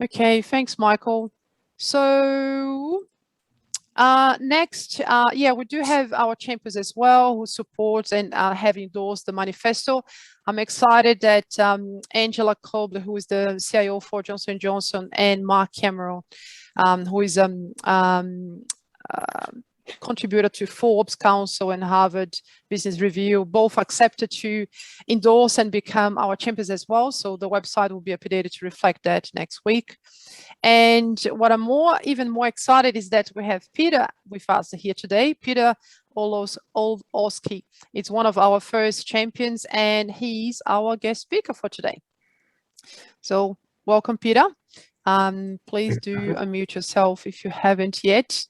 Okay, thanks, Michael. So next, yeah, we do have our champions as well who support and have endorsed the manifesto. I'm excited that Angela Kobler, who is the CIO for Johnson & Johnson, and Mark Cameron, who is contributor to Forbes Council and Harvard Business Review, both accepted to endorse and become our champions as well. So the website will be updated to reflect that next week. And what I'm even more excited is that we have Peter with us here today. Peter Orlowski. It's one of our first champions, and he's our guest speaker for today. So welcome, Peter. Please do unmute yourself if you haven't yet.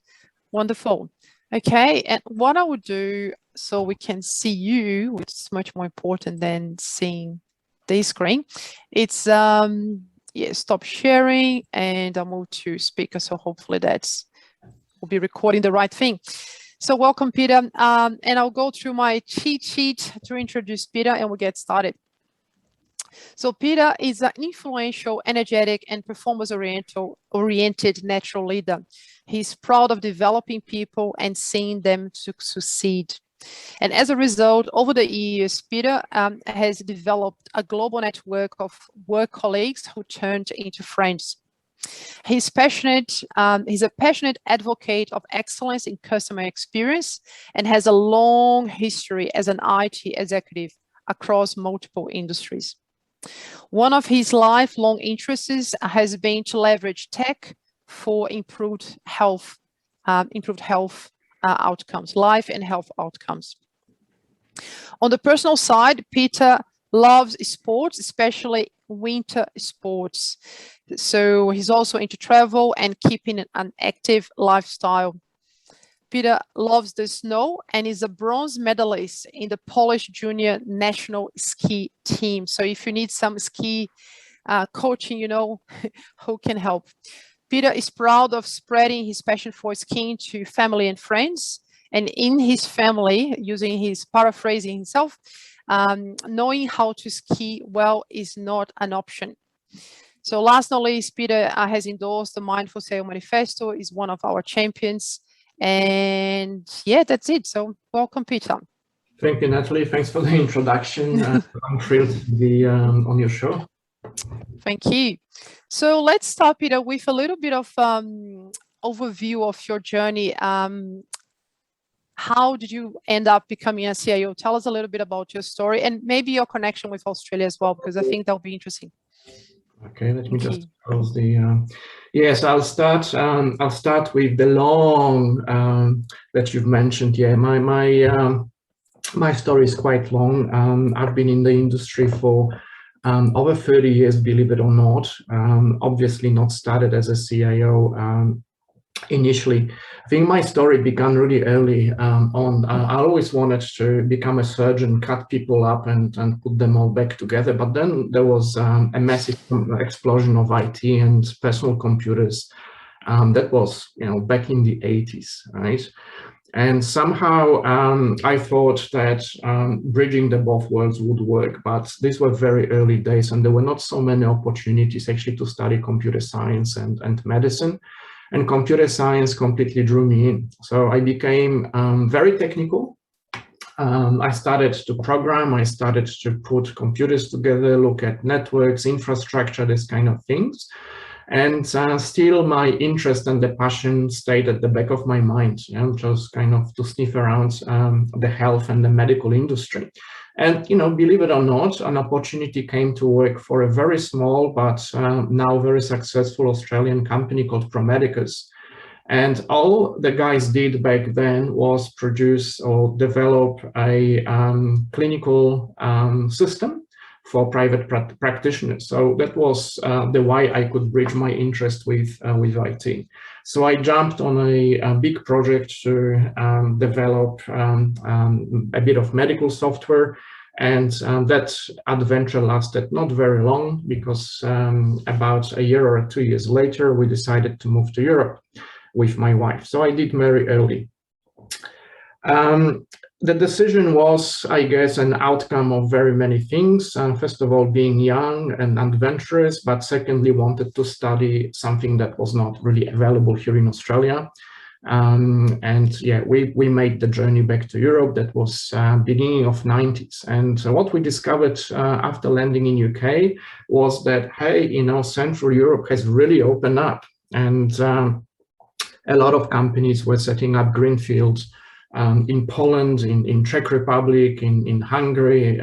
Wonderful. Okay, and what I would do so we can see you, which is much more important than seeing the screen, it's yeah, stop sharing and I'll move to speaker. So hopefully we'll be recording the right thing. So welcome, Peter. And I'll go through my cheat sheet to introduce Peter and we'll get started. So Peter is an influential, energetic, and performance-oriented natural leader. He's proud of developing people and seeing them to succeed. And as a result, over the years, Peter has developed a global network of work colleagues who turned into friends. He's passionate. He's a passionate advocate of excellence in customer experience and has a long history as an IT executive across multiple industries. One of his lifelong interests has been to leverage tech for improved health outcomes, life and health outcomes. On the personal side, Peter loves sports, especially winter sports. So he's also into travel and keeping an active lifestyle. Peter loves the snow and is a bronze medalist in the Polish junior national ski team. So if you need some ski coaching, you know who can help. Peter is proud of spreading his passion for skiing to family and friends. And in his family, paraphrasing himself, knowing how to ski well is not an option. So last but not least, Peter has endorsed the Mindful Sale Manifesto, is one of our champions. And yeah, that's it. So welcome, Peter. Thank you, Natalie. Thanks for the introduction. I'm thrilled to be on your show. Thank you. So let's start, Peter, with a little bit of overview of your journey. How did you end up becoming a CIO? Tell us a little bit about your story and maybe your connection with Australia as well, because I think that'll be interesting. Okay, let me just close the. Yes, I'll start with the long that you've mentioned. Yeah, my story is quite long. I've been in the industry for over 30 years, believe it or not. Obviously, not started as a CIO. Initially, I think my story began really early on. I always wanted to become a surgeon, cut people up and put them all back together. But then there was a massive explosion of IT and personal computers. That was, back in the 80s, right? And somehow I thought that bridging the both worlds would work, but these were very early days and there were not so many opportunities actually to study computer science and medicine. And computer science completely drew me in. So I became very technical. I started to program, I started to put computers together, look at networks, infrastructure, this kind of things. And still my interest and the passion stayed at the back of my mind, just kind of to sniff around the health and the medical industry. And, believe it or not, an opportunity came to work for a very small, but now very successful Australian company called ProMedicus. And all the guys did back then was produce or develop a clinical system for private practitioners. So that was the why I could bridge my interest with IT. So I jumped on a big project to develop a bit of medical software. And that adventure lasted not very long because about a year or 2 years later, we decided to move to Europe with my wife. So I did marry early. the decision was, I guess, an outcome of very many things. First of all, being young and adventurous, but secondly, wanted to study something that was not really available here in Australia. And yeah, we made the journey back to Europe. That was beginning of 90s. And what we discovered after landing in UK was that, hey, Central Europe has really opened up. And a lot of companies were setting up greenfields in Poland, in Czech Republic, in Hungary,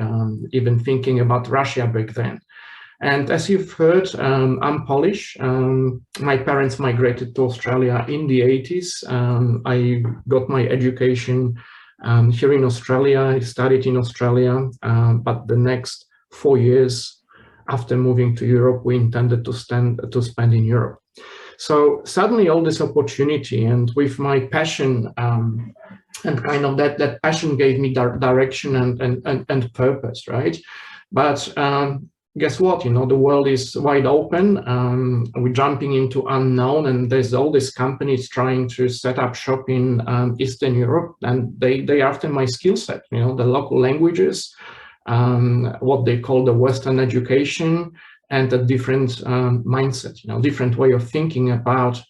even thinking about Russia back then. And as you've heard, I'm Polish. My parents migrated to Australia in the 80s. I got my education here in Australia. I studied in Australia, but the next 4 years after moving to Europe, we intended to spend in Europe. So suddenly all this opportunity, and with my passion, and kind of that passion gave me direction and purpose, right? But guess what? The world is wide open. We're jumping into unknown, and there's all these companies trying to set up shop in Eastern Europe, and they after my skill set. The local languages, what they call the Western education, and a different mindset. Different way of thinking about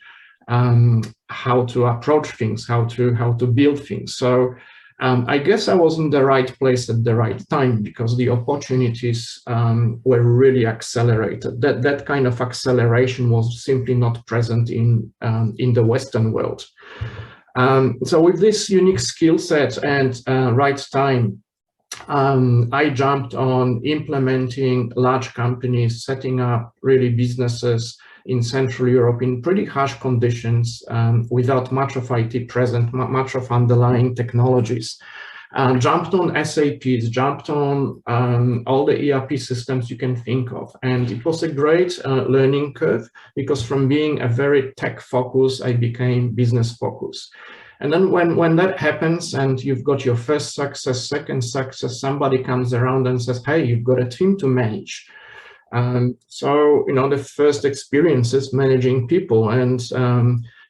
how to approach things, how to build things. So I guess I was in the right place at the right time, because the opportunities were really accelerated. That kind of acceleration was simply not present in the Western world. So with this unique skill set and right time, I jumped on implementing large companies, setting up really businesses in Central Europe in pretty harsh conditions, without much of IT present, much of underlying technologies. Jumped on SAPs, jumped on all the ERP systems you can think of. And it was a great learning curve, because from being a very tech focused, I became business focused. And then when that happens and you've got your first success, second success, somebody comes around and says, hey, you've got a team to manage. So, the first experiences managing people, and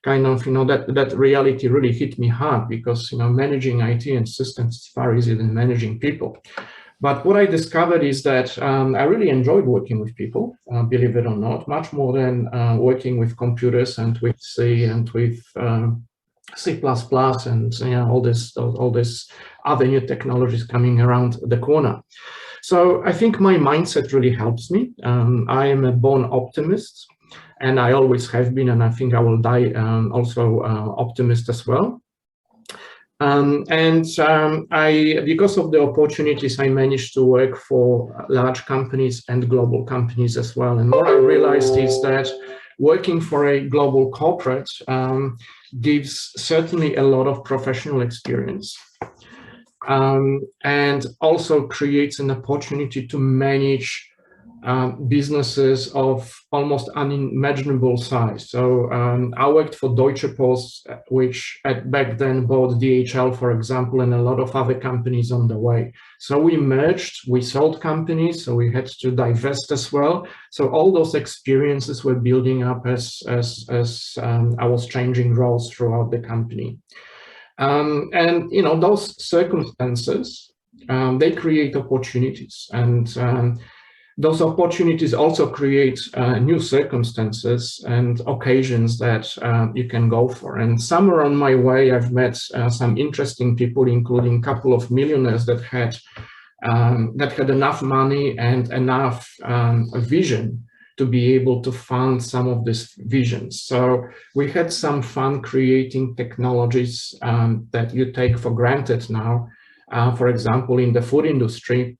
kind of, that reality really hit me hard, because, managing IT and systems is far easier than managing people. But what I discovered is that I really enjoyed working with people, believe it or not, much more than working with computers and with C and with C++ and all this other new technologies coming around the corner. So I think my mindset really helps me. I am a born optimist, and I always have been, and I think I will die also optimist as well. Because of the opportunities, I managed to work for large companies and global companies as well. And what I realized is that working for a global corporate gives certainly a lot of professional experience, and also creates an opportunity to manage businesses of almost unimaginable size. So I worked for Deutsche Post, which back then bought DHL, for example, and a lot of other companies on the way. So we merged, we sold companies, so we had to divest as well. So all those experiences were building up as I was changing roles throughout the company. And those circumstances, they create opportunities, and those opportunities also create new circumstances and occasions that you can go for. And somewhere on my way, I've met some interesting people, including a couple of millionaires that had enough money and enough vision to be able to fund some of these visions. So we had some fun creating technologies that you take for granted now. For example, in the food industry,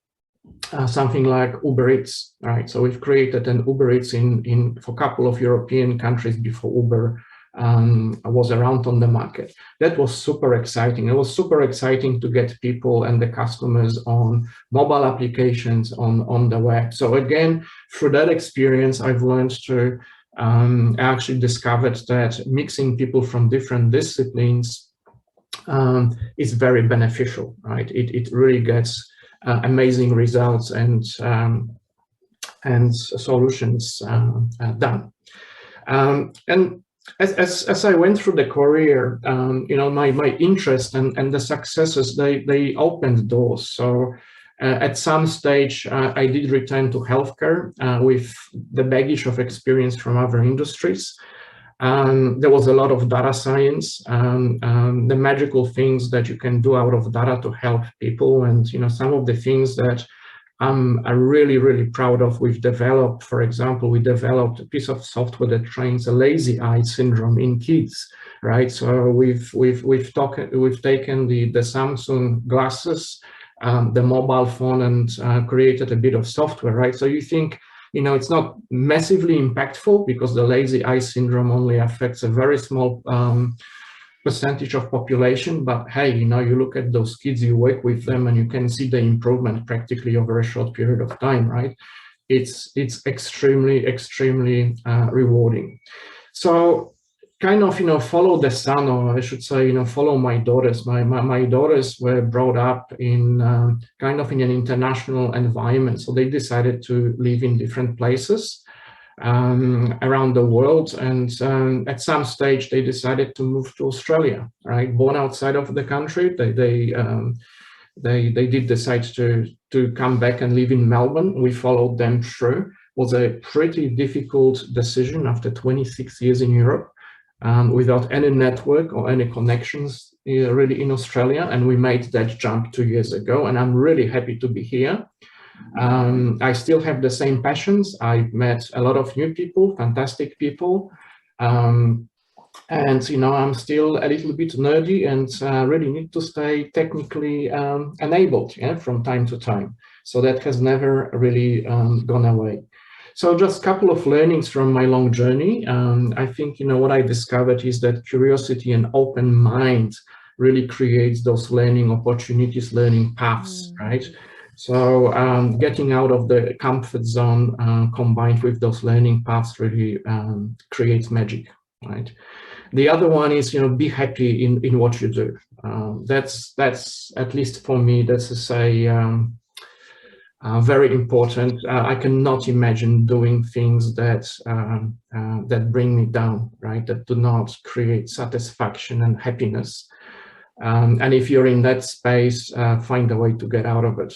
something like Uber Eats, right? So we've created an Uber Eats for a couple of European countries before Uber was around on the market. That was super exciting. It was super exciting to get people and the customers on mobile applications on the web. So again, through that experience, I've learned to actually discovered that mixing people from different disciplines is very beneficial, right? It really gets amazing results and solutions done. And as I went through the career, you know, my interest and the successes, they opened doors. So at some stage, I did return to healthcare with the baggage of experience from other industries. There was a lot of data science, the magical things that you can do out of data to help people, and you know, some of the things that I'm really, really proud of. We've developed, for example, we developed a piece of software that trains a lazy eye syndrome in kids, right? So we've taken the Samsung glasses, the mobile phone, and created a bit of software, right? So you think, you know, it's not massively impactful because the lazy eye syndrome only affects a very small percentage of population, but hey, you know, you look at those kids, you work with them, and you can see the improvement practically over a short period of time, right? It's extremely rewarding. So kind of, you know, follow the sun, or I should say, you know, follow my daughters. My daughters were brought up in kind of in an international environment, so they decided to live in different places around the world, and at some stage they decided to move to Australia, right? Born outside of the country, they did decide to come back and live in Melbourne. We followed them through. It was a pretty difficult decision after 26 years in Europe, without any network or any connections really in Australia, and we made that jump 2 years ago, and I'm really happy to be here. I still have the same passions. I've met a lot of new people, fantastic people. And, you know, I'm still a little bit nerdy and really need to stay technically enabled, yeah, from time to time. So that has never really gone away. So just a couple of learnings from my long journey. I think, you know, what I discovered is that curiosity and open mind really creates those learning opportunities, learning paths, right? So getting out of the comfort zone combined with those learning paths really creates magic, right? The other one is, you know, be happy in what you do. That's at least for me, that's to say very important. I cannot imagine doing things that that bring me down, right? That do not create satisfaction and happiness. And if you're in that space, find a way to get out of it,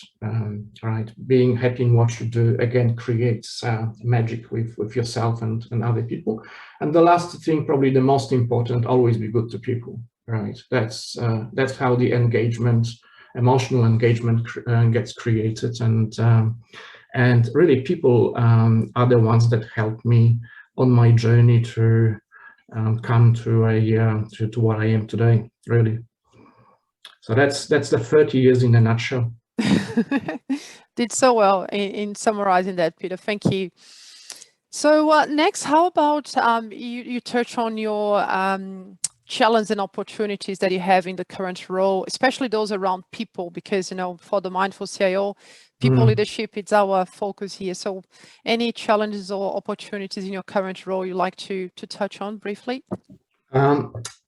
right? Being happy in what you do, again, creates magic with yourself and other people. And the last thing, probably the most important, always be good to people, right? That's how the engagement, emotional engagement gets created. And really people are the ones that help me on my journey to come to what I am today, really. So that's the 30 years in a nutshell. Did so well in summarizing that, Peter. Thank you. So next, how about you touch on your challenges and opportunities that you have in the current role, especially those around people, because, you know, for the Mindful CIO, people leadership, it's our focus here. So any challenges or opportunities in your current role you'd like to touch on briefly?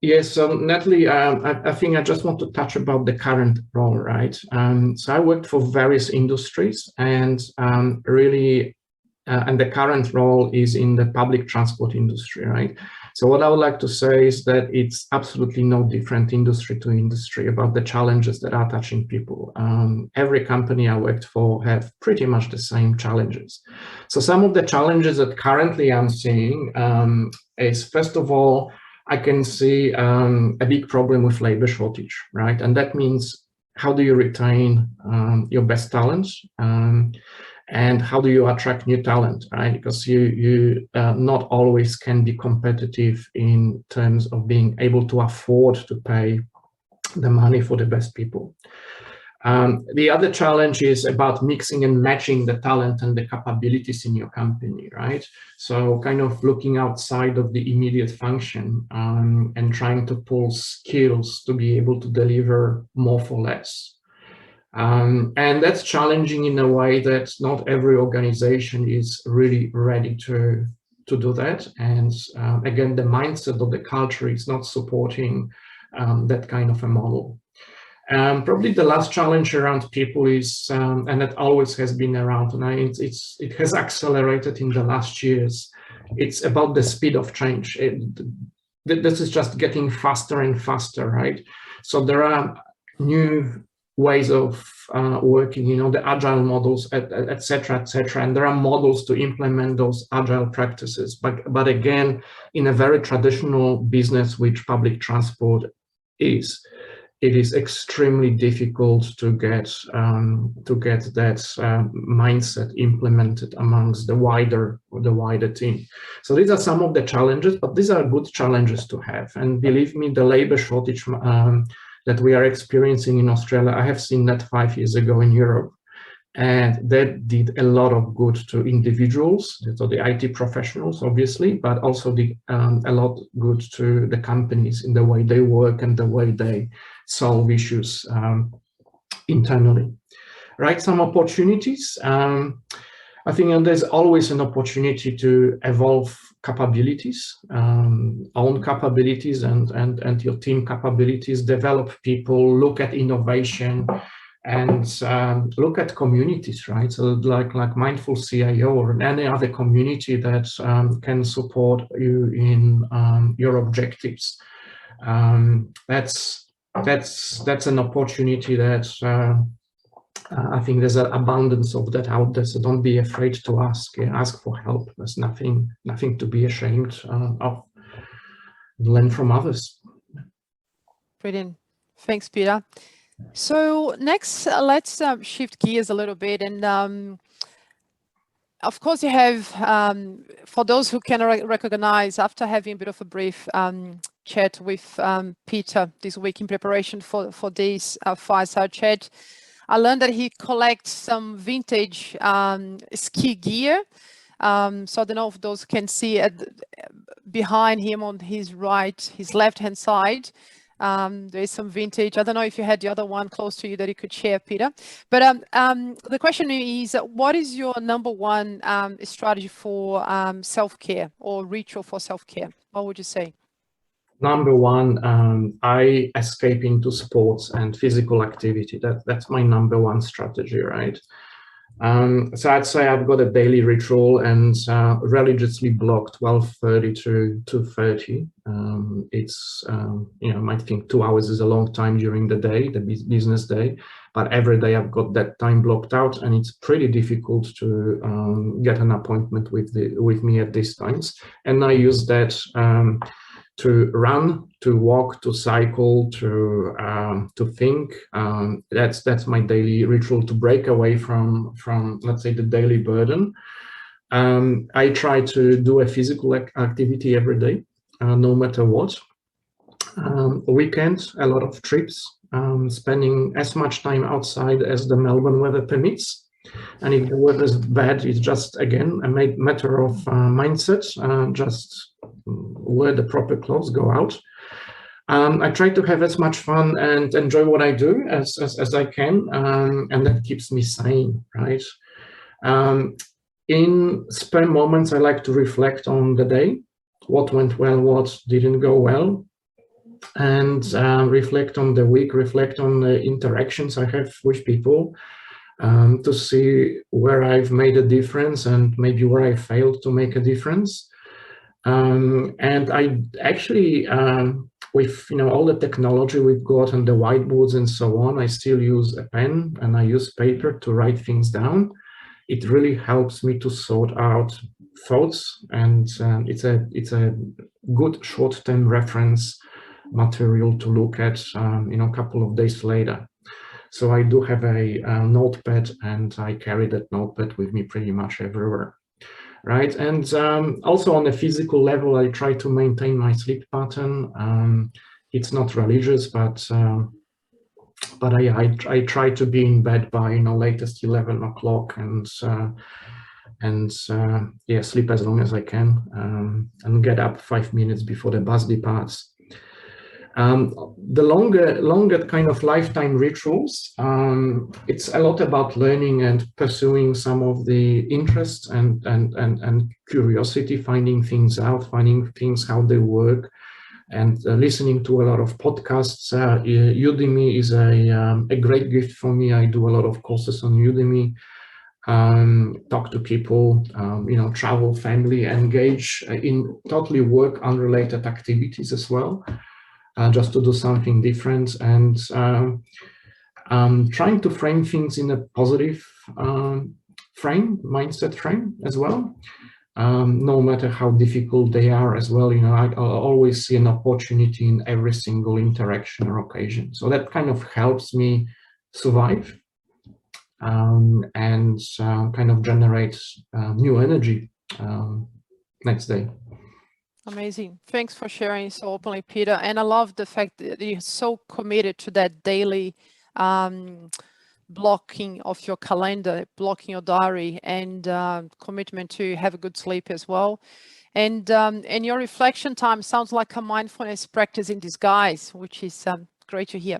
Yes, so Natalie, I think I just want to touch about the current role, right? So I worked for various industries, and really, and the current role is in the public transport industry, right? So what I would like to say is that it's absolutely no different industry to industry about the challenges that are touching people. Every company I worked for have pretty much the same challenges. So some of the challenges that currently I'm seeing is, first of all, I can see a big problem with labor shortage, right? And that means, how do you retain your best talents? And how do you attract new talent, right? Because you not always can be competitive in terms of being able to afford to pay the money for the best people. The other challenge is about mixing and matching the talent and the capabilities in your company, right? So kind of looking outside of the immediate function and trying to pull skills to be able to deliver more for less. And that's challenging in a way that not every organization is really ready to do that. And again, the mindset of the culture is not supporting that kind of a model. Probably the last challenge around people is, and it always has been around, and it has accelerated in the last years. It's about the speed of change. This is just getting faster and faster, right? So there are new ways of working, you know, the agile models, et cetera, and there are models to implement those agile practices. But again, in a very traditional business, which public transport is, it is extremely difficult to get that mindset implemented amongst the wider team. So these are some of the challenges, but these are good challenges to have. And believe me, the labor shortage that we are experiencing in Australia, I have seen that 5 years ago in Europe, and that did a lot of good to individuals, so the IT professionals, obviously, but also a lot good to the companies in the way they work and the way they solve issues internally. Right, some opportunities. I think there's always an opportunity to evolve capabilities, own capabilities and your team capabilities, develop people, look at innovation, and look at communities, right? So like Mindful CIO or any other community that can support you in your objectives. That's an opportunity that I think there's an abundance of that out there. So don't be afraid to ask. Ask for help. There's nothing to be ashamed of. Learn from others. Brilliant. Thanks, Peter. So next, let's shift gears a little bit. And of course, you have, for those who can recognize, after having a bit of a brief chat with Peter this week in preparation for this fireside chat, I learned that he collects some vintage ski gear. So I don't know if those can see behind him on his left-hand side. There is some vintage. I don't know if you had the other one close to you that you could share, Peter. But the question is, what is your number one strategy for self-care or ritual for self-care? What would you say? Number one, I escape into sports and physical activity. That's my number one strategy, right? So I'd say I've got a daily ritual and religiously block 12:30 to 2:30. It's, you know, I might think 2 hours is a long time during the day, the business day, but every day I've got that time blocked out, and it's pretty difficult to get an appointment with me at these times. And I use that to run, to walk, to cycle, to think. That's my daily ritual to break away from let's say the daily burden. I try to do a physical activity every day, no matter what. Weekends, a lot of trips, spending as much time outside as the Melbourne weather permits. And if the weather is bad, it's just, again, a matter of mindset, just wear the proper clothes, go out. I try to have as much fun and enjoy what I do as I can, and that keeps me sane, right? In spare moments, I like to reflect on the day, what went well, what didn't go well, and reflect on the week, reflect on the interactions I have with people, to see where I've made a difference and maybe where I failed to make a difference. And I actually, with all the technology we've got and the whiteboards and so on, I still use a pen and I use paper to write things down. It really helps me to sort out thoughts, and it's a good short-term reference material to look at, a couple of days later. So I do have a notepad, and I carry that notepad with me pretty much everywhere. Right, and also on a physical level, I try to maintain my sleep pattern. It's not religious, but I try to be in bed by latest 11 o'clock, and sleep as long as I can, and get up 5 minutes before the bus departs. The longer kind of lifetime rituals, it's a lot about learning and pursuing some of the interests and curiosity, finding things out, finding things, how they work, and listening to a lot of podcasts. Udemy is a great gift for me. I do a lot of courses on Udemy, talk to people, travel, family, engage in totally work unrelated activities as well, just to do something different, and trying to frame things in a positive mindset frame as well. No matter how difficult they are as well, I always see an opportunity in every single interaction or occasion. So that kind of helps me survive and kind of generate new energy next day. Amazing. Thanks for sharing so openly, Peter. And I love the fact that you're so committed to that daily blocking of your calendar, blocking your diary, and commitment to have a good sleep as well. And your reflection time sounds like a mindfulness practice in disguise, which is great to hear.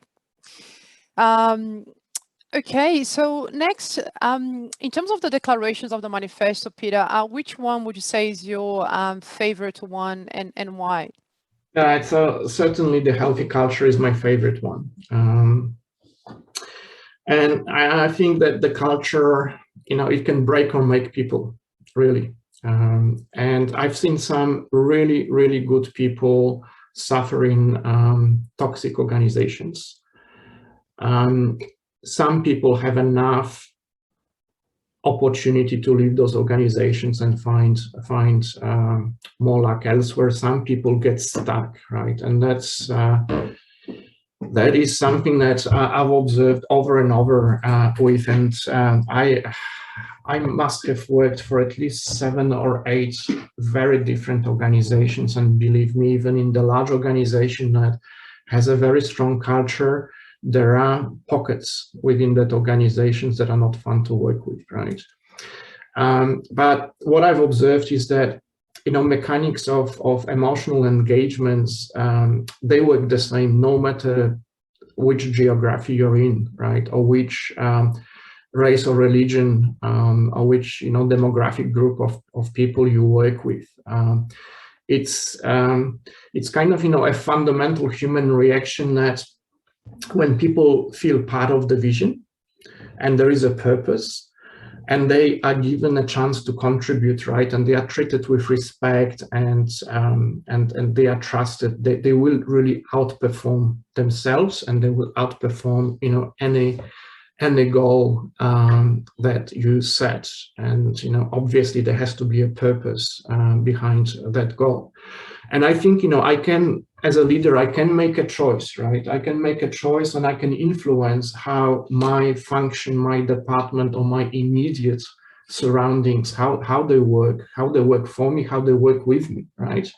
Okay, so next, in terms of the declarations of the manifesto, Peter, which one would you say is your favorite one, and why? It's certainly the healthy culture is my favorite one. And I think that the culture, it can break or make people, really. And I've seen some really, really good people suffering toxic organizations. Some people have enough opportunity to leave those organizations and find more luck elsewhere. Some people get stuck, right? And that is something that I've observed over and over with, and I must have worked for at least 7 or 8 very different organizations, and believe me, even in the large organization that has a very strong culture, there are pockets within that organizations that are not fun to work with, right? But what I've observed is that mechanics of emotional engagements, they work the same no matter which geography you're in, right? Or which race or religion, or which demographic group of people you work with. It's kind of a fundamental human reaction that when people feel part of the vision and there is a purpose, and they are given a chance to contribute, right? And they are treated with respect, and they are trusted. They will really outperform themselves, and they will outperform, any goal that you set. And obviously there has to be a purpose behind that goal. And I think I can, as a leader, I can make a choice, right? I can make a choice, and I can influence how my function, my department, or my immediate surroundings, how they work for me, how they work with me, right?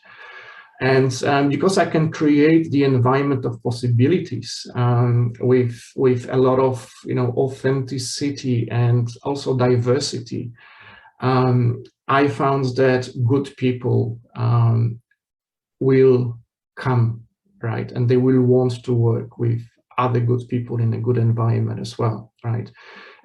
And because I can create the environment of possibilities with a lot of authenticity and also diversity, I found that good people will come, right? And they will want to work with other good people in a good environment as well, right?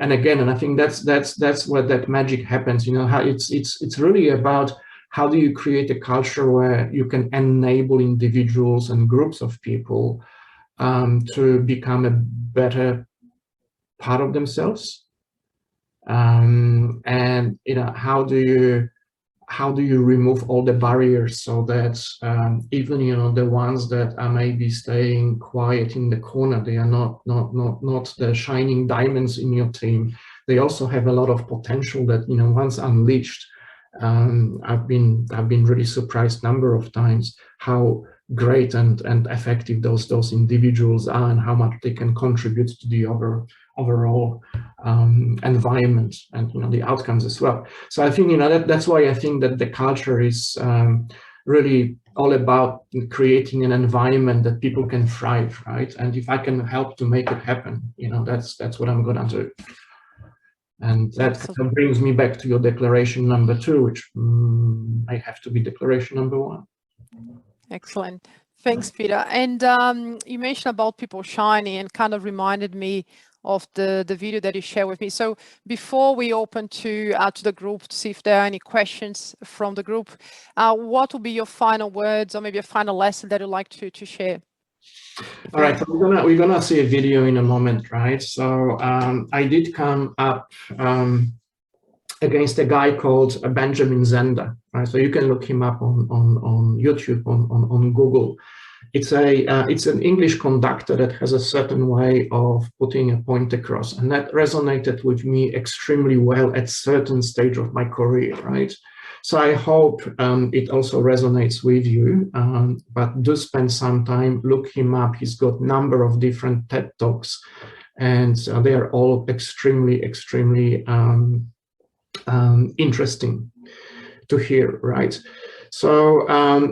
And again, and I think that's where that magic happens. How it's really about how do you create a culture where you can enable individuals and groups of people to become a better part of themselves, and how do you remove all the barriers so that even the ones that are maybe staying quiet in the corner, they are not the shining diamonds in your team. They also have a lot of potential that once unleashed. I've been really surprised number of times how great and effective those individuals are, and how much they can contribute to the overall environment and the outcomes as well. So I think that's why I think that the culture is really all about creating an environment that people can thrive, right? And if I can help to make it happen, that's what I'm gonna do. And that kind of brings me back to your declaration number 2, which may have to be declaration number 1. Excellent. Thanks, Peter. And you mentioned about people shining, and kind of reminded me of the video that you share with me. So before we open to the group to see if there are any questions from the group, what will be your final words or maybe a final lesson that you'd like to share? All right, so we're gonna see a video in a moment, right? So I did come up against a guy called Benjamin Zender, right? So you can look him up on YouTube, on Google. It's an English conductor that has a certain way of putting a point across, and that resonated with me extremely well at certain stage of my career, right? So I hope it also resonates with you, but do spend some time, look him up. He's got a number of different TED Talks, and they are all extremely interesting to hear, right? So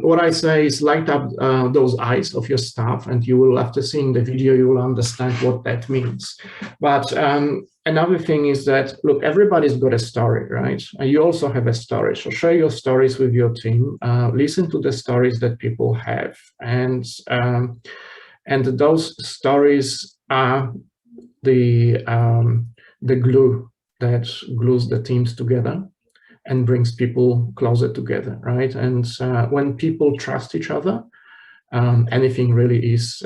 what I say is light up those eyes of your staff, and you will, after seeing the video, you will understand what that means. But another thing is that, look, everybody's got a story, right? And you also have a story. So share your stories with your team. Listen to the stories that people have, and those stories are the glue that glues the teams together and brings people closer together, right? And when people trust each other, anything really is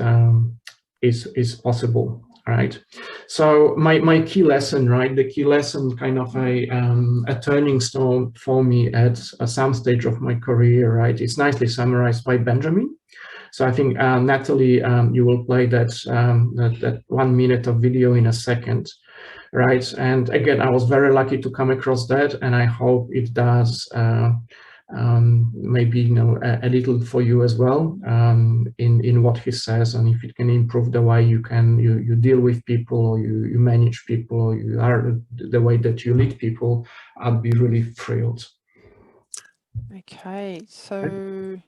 possible, right? So my key lesson, right? The key lesson, kind of a turning stone for me at some stage of my career, right? It's nicely summarized by Benjamin. So I think Natalie, you will play that 1 minute of video in a second. Right, and again, I was very lucky to come across that, and I hope it does maybe a little for you as well in what he says, and if it can improve the way you deal with people, or you manage people, or you are the way that you lead people. I'd be really thrilled. Okay, so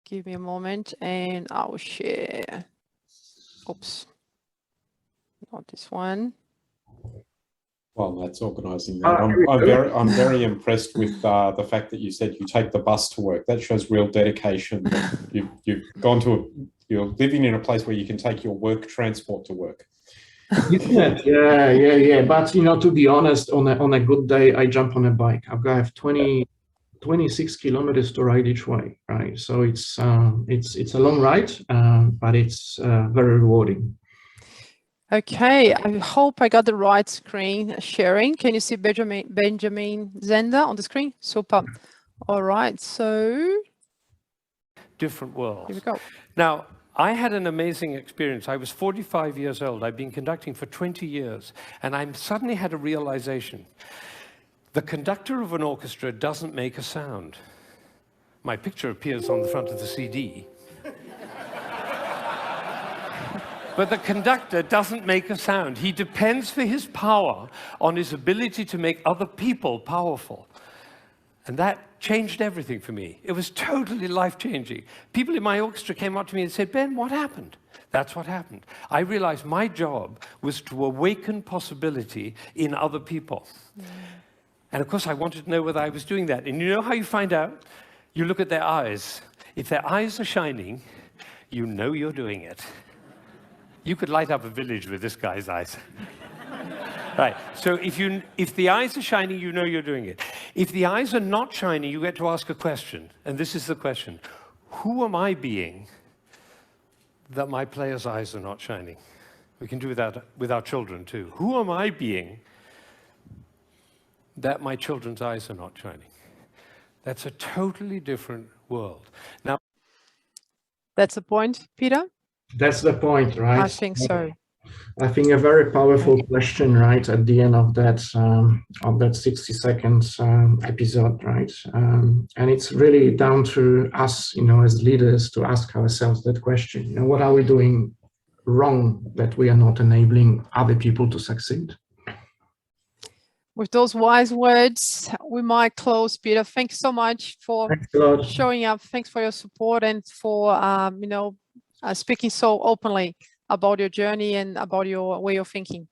give me a moment, and I'll share. Oops, not this one. Well, that's organising that. I'm very impressed with the fact that you said you take the bus to work. That shows real dedication. You've gone to you're living in a place where you can take your work transport to work. Yeah. But to be honest, on a good day, I jump on a bike. I have 26 kilometers to ride each way, right? So it's a long ride, but it's very rewarding. Okay, I hope I got the right screen sharing. Can you see Benjamin Zender on the screen? Super. All right, so different worlds. Here we go. Now, I had an amazing experience. I was 45 years old. I've been conducting for 20 years, and I suddenly had a realization. The conductor of an orchestra doesn't make a sound. My picture appears on the front of the CD. But the conductor doesn't make a sound. He depends for his power on his ability to make other people powerful. And that changed everything for me. It was totally life-changing. People in my orchestra came up to me and said, "Ben, what happened?" That's what happened. I realized my job was to awaken possibility in other people. And of course, I wanted to know whether I was doing that. And you know how you find out? You look at their eyes. If their eyes are shining, you know you're doing it. You could light up a village with this guy's eyes. Right, so if the eyes are shining, you know you're doing it. If the eyes are not shining, you get to ask a question. And this is the question. Who am I being that my player's eyes are not shining? We can do that with our children too. Who am I being that my children's eyes are not shining? That's a totally different world. Now, that's the point, Peter? That's the point, right? I think so. I think a very powerful question, right, at the end of that 60 seconds episode, right? And it's really down to us, as leaders, to ask ourselves that question. What are we doing wrong that we are not enabling other people to succeed? With those wise words, we might close. Peter, thanks so much for showing up. Thanks for your support and for speaking so openly about your journey and about your way of thinking.